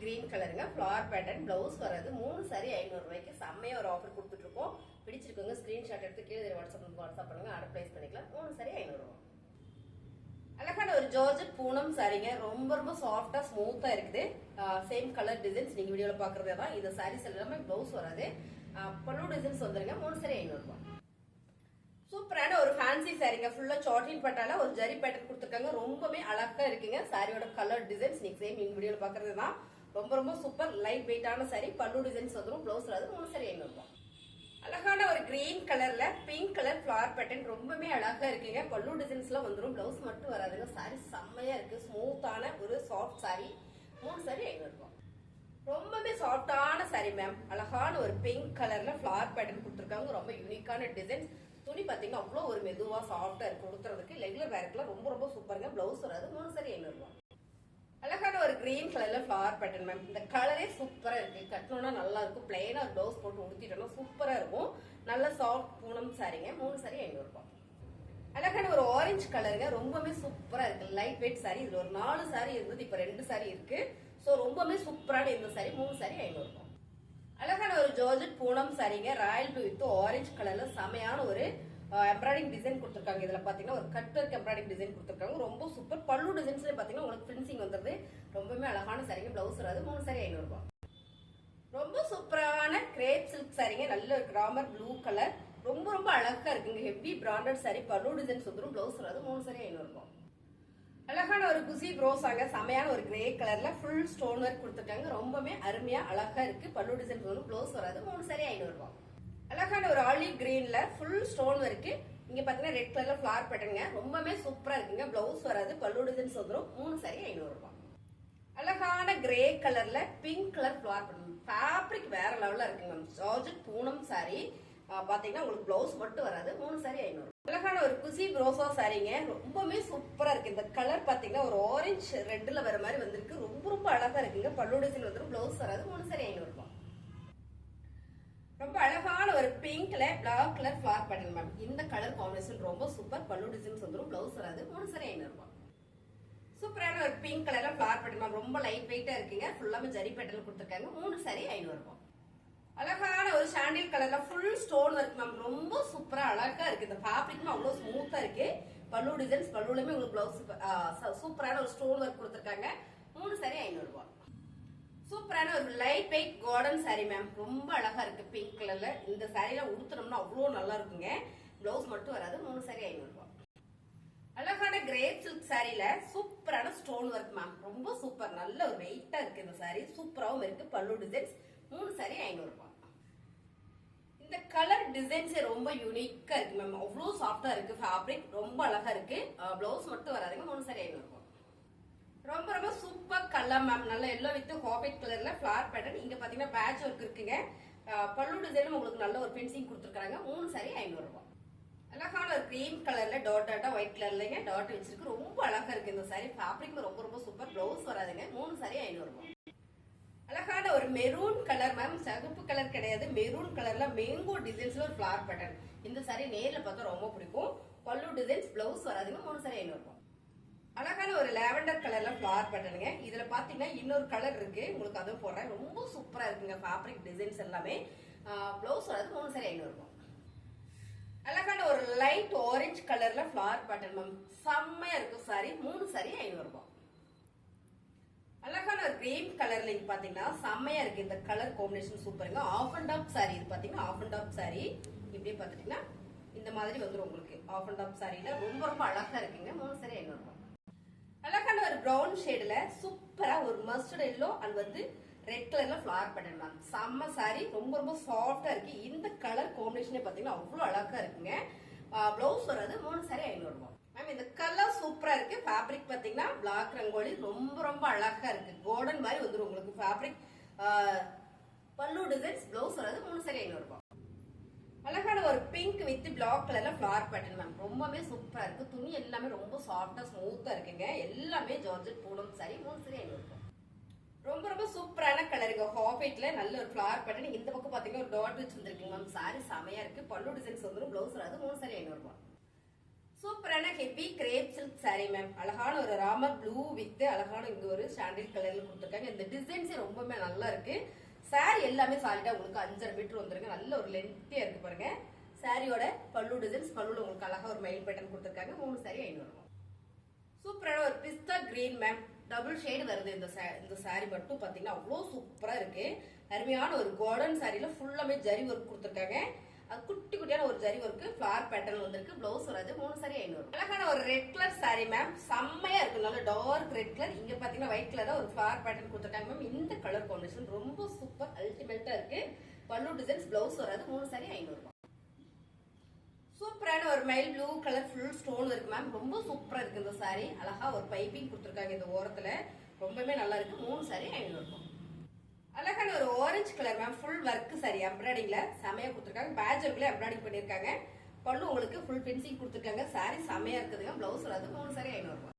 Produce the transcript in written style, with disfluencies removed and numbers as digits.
Green கலருங்க flower pattern blouse வராது 3 சாரி 500 ரூபாய்க்கு செம்மையா ஒரு ஆஃபர் கொடுத்துட்டு இருக்கோம். பிடிச்சிருக்கோங்க ஸ்கிரீன்ஷாட் எடுத்து கீழே வாட்ஸ்அப் பண்ணுங்க, ஆர்டர் பிளேஸ் பண்ணிக்கலாம். 3 சாரி 500 ரூபாய். அழகான ஒரு ஜார்ஜெட் பூனம் சாரிங்க, ரொம்ப ரொம்ப சாஃப்டா ஸ்மூத்தா இருக்குது. சேம் கலர் டிசைன்ஸ் நீங்க வீடியோல பாக்குறதே தான். இந்த சாரீஸ் எல்லாமே பிளவுஸ் வராது, பல்லு டிசைன்ஸ் வந்துருங்க. 3 சாரி 500 ரூபாய். சூப்பரான ஒரு ஃபேன்சி சாரிங்க, ஃபுல்லா சாட்லின் பட்டால ஒரு ஜரி பேட்டர்ன் கொடுத்துருக்காங்க. ரொம்பவே அழகா இருக்குங்க. சாரியோட கலர் டிசைன்ஸ் நீங்க சேம் இந்த வீடியோல பாக்குறது தான். ரொம்ப ரொம்ப சூப்பர் லைட் வெயிட்டான சாரி, பல்லு டிசைன்ஸ் வந்துரும், பிளவுஸ் வராது. 3 சாரி 500 ரூபாய். அழகான ஒரு கிரீன் கலர்ல பிங்க் கலர் ஃபிளவர் பேட்டர்ன் ரொம்பவே அழகா இருக்குங்க. பல்லு டிசைன்ஸ்லாம் வந்துரும், பிளவுஸ் மட்டும் வராதுங்க. சாரி செம்மையா இருக்கு, ஸ்மூத்தான ஒரு சாஃப்ட் சாரி. 3 சாரி 500 ரூபாய். ரொம்பவே சாஃப்டான சாரி மேம். அழகான ஒரு பிங்க் கலர்ல ஃபிளவர் பேட்டர்ன் கொடுத்துருக்காங்க. ரொம்ப யூனிக்கான டிசைன்ஸ். துணி பாத்தீங்கன்னா அவ்வளோ ஒரு மெதுவா சாஃப்டா இருக்கு கொடுத்துறதுக்கு. ரெகுலர் வேர்க்குலாம் ரொம்ப ரொம்ப சூப்பருங்க. பிளவுஸ் வராது. 3 சாரி 500 ரூபாய். அழகான ஒரு கிரீன் கலர்ல ஃபிளவர் பேட்டர்ன் மேம். இந்த கலரே சூப்பரா இருக்கு, கட்டணும்னா நல்லா இருக்கும். பிளைனா ஒரு ப்ளவுஸ் போட்டு உடுத்திட்டோம்னா சூப்பரா இருக்கும். நல்ல சாஃப்ட் பூனம் சாரிங்க. 3 சாரி 500 ரூபாய். அழகான ஒரு ஆரஞ்சு கலருங்க, ரொம்பவே சூப்பரா இருக்கு. Light weight sorry. இதுல ஒரு 4 சாரி இருந்தது, இப்ப 2 சாரி இருக்கு. சோ ரொம்பவே சூப்பரான இந்த சாரி. 3 சாரி 500 ரூபாய். அழகான ஒரு ஜார்ஜெட் பூனம் சாரிங்க, ராயல் ப்ளூ வித் ஆரஞ்சு கலர்ல செமையான ஒரு எம்ப்ராய்டிங் டிசைன் கொடுத்துருக்காங்க. இதுல பாத்தீங்கன்னா ஒரு கட் ஒர்க் எம்ப்ராய்டிங் டிசைன் கொடுத்துருக்காங்க. ரொம்ப சூப்பர். பல்லு டிசைன்ஸ்ல பாத்தீங்கன்னா உங்களுக்கு பிரின்சிங் வந்துருது. ரொம்பவே அழகான சாரிங்க. பிளவுஸ் வராது. 3 சாரி 500 ரூபாய். ரொம்ப சூப்பரான கிரேப் சில்க் சாரிங்க, நல்ல ஒரு கிராமர் ப்ளூ கலர். ரொம்ப ரொம்ப அழகா இருக்குங்க. ஹெவி பிராண்டட் சாரி, பல்லு டிசைன்ஸ் வந்துரும், பிளவுஸ் வராது. 3 சாரி 500 ரூபாய். அழகான ஒரு குசி ப்ரோஸாங்க, செமையான ஒரு கிரே கலர்ல ஃபுல் ஸ்டோன் ஒர்க் கொடுத்துருக்காங்க. ரொம்பவே அருமையா அழகா இருக்கு. பல்லு டிசைன்ஸ் வரும், பிளவுஸ் வராது. 3 சாரி 500 ரூபாய். அழகான ஒரு ஆலிவ் கிரீன்ல ஃபுல் ஸ்டோன் இருக்கு. இங்க பாத்தீங்கன்னா ரெட் கலர்ல ஃபிளவர் பேட்டர்ங்க, ரொம்பவே சூப்பரா இருக்குங்க. பிளவுஸ் வராது, பல்லு டிசைன்ஸ் வந்துரும். 3 சாரி 500 ரூபாய். அழகான கிரே கலர்ல pink colour flower pattern, fabric வேற லெவல்ல இருக்குங்க. ஜார்ஜெட் பூனம் சாரி பாத்தீங்கன்னா உங்களுக்கு பிளவுஸ் மட்டும் வராது. 3 சாரி 500. அழகான ஒரு குசி ப்ரோசா சாரிங்க, ரொம்பவே சூப்பரா இருக்கு. இந்த கலர் பாத்தீங்கன்னா ஒரு ஆரஞ்சு ரெட்ல வர மாதிரி வந்திருக்கு. ரொம்ப ரொம்ப அழகா இருக்குங்க. பல்லு டிசைன் வந்துரும், பிளவுஸ் வராது. 3 சாரி 500 ரூபாய். ரொம்ப அழகான ஒரு பிங்க்ல black colour flower pattern ma'am. இந்த கலர் காம்பினேஷன் ரொம்ப சூப்பர். பல்லு டிசைன்ஸ் வந்துரும், பிளவுஸ் வராது. 3 சாரி 500 ரூபாய். சூப்பரான ஒரு பிங்க் கலர்ல ஃபிளவர் பேட்டர்ன் மேம், ரொம்ப லைட் வெயிட்டா இருக்குங்க. ஃபுல்லாமே ஜரி பேட்டர்ன் கொடுத்துருக்காங்க. 3 சாரி 500 ரூபாய். அழகான ஒரு சாண்டில் கலர்ல ஃபுல் ஸ்டோன் ஒர்க் மேம், ரொம்ப சூப்பரா அழகா இருக்கு. இந்த ஃபேப்ரிக்கும் அவ்வளவு ஸ்மூத்தா இருக்கு. பல்லு டிசைன்ஸ், பல்லுலயுமே உங்களுக்கு பிளவுஸ் சூப்பரான ஒரு ஸ்டோன் ஒர்க் கொடுத்துருக்காங்க. 3 சாரி 500 ரூபாய். சூப்பரான ஒரு light weight garden sorry ma'am, ரொம்ப அழகா இருக்கு பிங்க் கலர்ல. இந்த சாரியில உடுத்தணும்னா அவ்வளவு நல்லா இருக்குங்க. பிளவுஸ் மட்டும் வராது. 3 சாரி 500 ரூபாய். அழகான கிரேப் சில்க் சாரியில சூப்பரான ஸ்டோன் ஒர்க் மேம், ரொம்ப சூப்பர். நல்ல ஒரு வெயிட்டா இருக்கு இந்த சாரி, சூப்பராவும் இருக்கு. பல்லு டிசைன்ஸ். 3 சாரி 500 ரூபாய். இந்த கலர் டிசைன்ஸ் ரொம்ப யூனிக்கா இருக்கு மேம், அவ்வளவு சாஃப்டா இருக்கு. ஃபேப்ரிக் ரொம்ப அழகா இருக்கு. பிளவுஸ் மட்டும் வராதுங்க. 3 சாரி 500 ரூபாய். ரொம்ப ரொம்ப சூப்பர் கலர் மேம், நல்ல எல்லோ வித் ஹாஃபைட் கலர்ல ஃபிளவர் பேட்டர்ன். இங்க பாத்தீங்கன்னா பேட்ச் ஒர்க் இருக்குங்க. பல்லு டிசைனும் உங்களுக்கு நல்ல ஒரு பென்சிங் கொடுத்துருக்காங்க. 3 சாரி 500 ரூபாய். அழகான ஒரு கிரீம் கலர்ல டாட் டாட்டா ஒயிட் கலர்லங்க டாட் வச்சிருக்கு. ரொம்ப அழகா இருக்கு இந்த சாரி. ஃபேப்ரிக் ரொம்ப ரொம்ப சூப்பர். பிளவுஸ் வராதுங்க. 3 சாரி 500 ரூபாய். அழகான ஒரு மெரூன் கலர் மேம், சகப்பு கலர் கிடையாது, மெரூன் கலர்ல மேங்கோ டிசைன்ஸ்ல ஒரு ஃபிளவர் பேட்டர்ன். இந்த சாரி நேர்ல பார்த்தா ரொம்ப பிடிக்கும். பல்லு டிசைன்ஸ், பிளவுஸ் வராதுங்க. 3 சாரி 500 ரூபாய். அழகான ஒரு லாவெண்டர் கலர்ல ஃபிளவர் பேட்டர்னுங்க. இதுல பாத்தீங்கன்னா இன்னொரு கலர் இருக்கு, உங்களுக்கு அதுவும் போடுறேன். ரொம்ப சூப்பரா இருக்குங்க ஃபேப்ரிக் டிசைன்ஸ் எல்லாமே. பிளவுஸ் வராது. 3 சாரி 500 ரூபாய். அழகான ஒரு லைட் ஆரஞ்சு கலர்ல ஃபிளவர் பேட்டர்ன் மேம், செம்மையா இருக்கும் சாரி. 3 சாரி 500 ரூபாய். அழகான ஒரு கிரீம் கலர்ல இங்க பாத்தீங்கன்னா செம்மையா இருக்கு. இந்த கலர் காம்பினேஷன் சூப்பருங்க. ஆஃப் அண்ட் ஆஃப் சாரி இது பாத்தீங்கன்னா ஆஃப் அண்ட் ஆஃப் சாரி. இப்படியே பாத்துட்டீங்கன்னா இந்த மாதிரி வந்துரும் உங்களுக்கு. ஆஃப் அண்ட் ஆஃப் சாரியில ரொம்ப ரொம்ப அழகா இருக்குங்க. 3 சாரி 500 ரூபாய். அழகான ஒரு பிரவுன் ஷேட்ல சூப்பரா ஒரு மஸ்டர்ட் எல்லோ அண்ட் வந்து ரெட் கலர்ல ஃபிளவர் பேட்டர்ன் மேம், செம்ம சாரி. ரொம்ப ரொம்ப சாஃப்டா இருக்கு. இந்த கலர் காம்பினேஷனே பாத்தீங்கன்னா அவ்வளவு அழகா இருக்குங்க. பிளவுஸ் வராது. 3 சாரி 500 ரூபாய். மேம் இந்த கலர் சூப்பரா இருக்கு. ஃபேப்ரிக் பாத்தீங்கன்னா பிளாக் ரங்கோலி, ரொம்ப ரொம்ப அழகா இருக்கு. கோல்டன் மாதிரி வந்துரும் உங்களுக்கு ஃபேப்ரிக். பல்லு டிசைன்ஸ், பிளவுஸ் வராது. 3 சாரி 500 ரூபாய். அழகான ஒரு பிங்க் வித் பிளாக் கலர்ல ஃபிளவர் பேட்டர்ன் மேம், ரொம்பவே சூப்பரா இருக்கு. துணி எல்லாமே ரொம்ப சாஃப்டா ஸ்மூத்தா இருக்குங்க. எல்லாமே ஜார்ஜெட் பூனம் சாரி. 3 சாரி 500 ரூபாய். ரொம்ப ரொம்ப சூப்பரான கலருங்க. ஹாஃபைட்ல நல்ல ஒரு ஃபிளவர் பேட்டர்ன். இந்த பக்கம் பாத்தீங்கன்னா ஒரு டாட் வச்சு வந்திருக்குங்க மேம். சாரி செமையா இருக்கு. பல்லு டிசைன்ஸ் வந்துரும், பிளவுஸ் வராது. 3 சாரி 500 ரூபாய். சூப்பரான heavy grape silk saree ma'am. அழகான ஒரு ராம ப்ளூ வித் அழகான இந்த ஒரு சாண்டில் கலர்ல கொடுத்துருக்காங்க. இந்த டிசைன்ஸே ரொம்பவே நல்லா இருக்கு. saree எல்லாமே சாலிடா உங்களுக்கு 5.5 மீட்டர் வந்துருங்க. நல்ல ஒரு லென்த்தியா இருக்கு பாருங்க. சாரியோட பல்லு டிசைன்ஸ், பல்லுல உங்களுக்கு அழகா ஒரு மயில் பேட்டர்ன் கொடுத்துருக்காங்க. 3 saree 500. சூப்பரான ஒரு பிஸ்தா கிரீன் மேம். டபுள் ஷேடு வருது இந்த saree மட்டும் பாத்தீங்கன்னா அவ்வளோ சூப்பரா இருக்கு. அருமையான ஒரு கோல்டன் சாரியில ஃபுல்லாமே ஜரி ஒர்க் கொடுத்துருக்காங்க. குட்டி குட்டியான ஒரு ஜரி ஒர்க் ஃபிளார் பேட்டர்ன் வந்திருக்கு. பிளவுஸ் வராது. 3 saree 500. அழகான ஒரு ரெட் கலர் saree மேம். செம்மையா இருக்கு. நல்ல டார்க் ரெட் கலர். இங்க பாத்தீங்கன்னா ஒயிட் கலரா ஒரு ஃபிளார் பேட்டர்ன் கொடுத்துருக்காங்க மேம். இந்த கலர் காம்பினேஷன் ரொம்ப சூப்பர் அல்டிமேட்டா இருக்கு. பல்லு டிசைன்ஸ், பிளவுஸ் வராது. 3 saree 500. சூப்பரான ஒரு mile blue colour full stone இருக்கு மேம். ரொம்ப சூப்பரா இருக்கு இந்த saree. அழகா ஒரு பைப்பிங் கொடுத்துருக்காங்க இந்த ஓரத்துல. ரொம்பவே நல்லா இருக்கு. 3 saree 500. அழகான ஒரு orange colour ma'am. Full work saree எம்ப்ராய்டிங்ல செமையா கொடுத்துருக்காங்க. பேட்ச் ஒர்க்ல எம்ப்ராய்டிங் பண்ணிருக்காங்க. பல்லு உங்களுக்கு ஃபுல் பின்சிங் கொடுத்துருக்காங்க. saree செமையா இருக்குதுங்க. பிளவுஸ் வராது. 3 saree 500.